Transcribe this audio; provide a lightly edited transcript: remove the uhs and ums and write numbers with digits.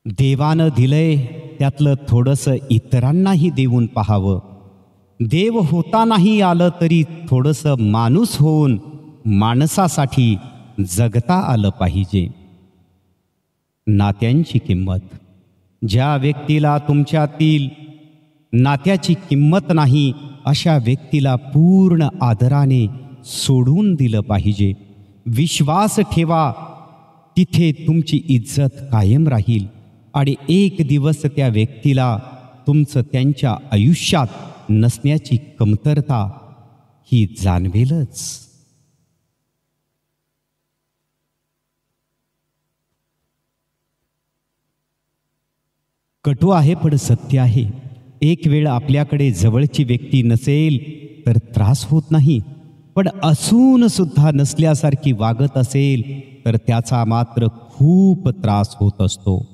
देवानं दिलंय त्यातलं थोडंसं इतरांनाही देऊन पाहावं. देव होतानाही आलं तरी थोडंसं माणूस होऊन माणसासाठी जगता आलं पाहिजे. नात्यांची किंमत. ज्या व्यक्तीला तुमच्यातील नात्याची किंमत नाही अशा व्यक्तीला पूर्ण आदराने सोडून दिलं पाहिजे. विश्वास ठेवा, तिथे तुमची इज्जत कायम राहील आणि एक दिवस त्या व्यक्तीला तुमचं त्यांच्या आयुष्यात नसण्याची कमतरता ही जाणवेलच. कटू आहे पण सत्य आहे. एक वेळ आपल्याकडे जवळची व्यक्ती नसेल तर त्रास होत नाही, पण असून सुद्धा नसल्यासारखी वागत असेल तर त्याचा मात्र खूप त्रास होत असतो.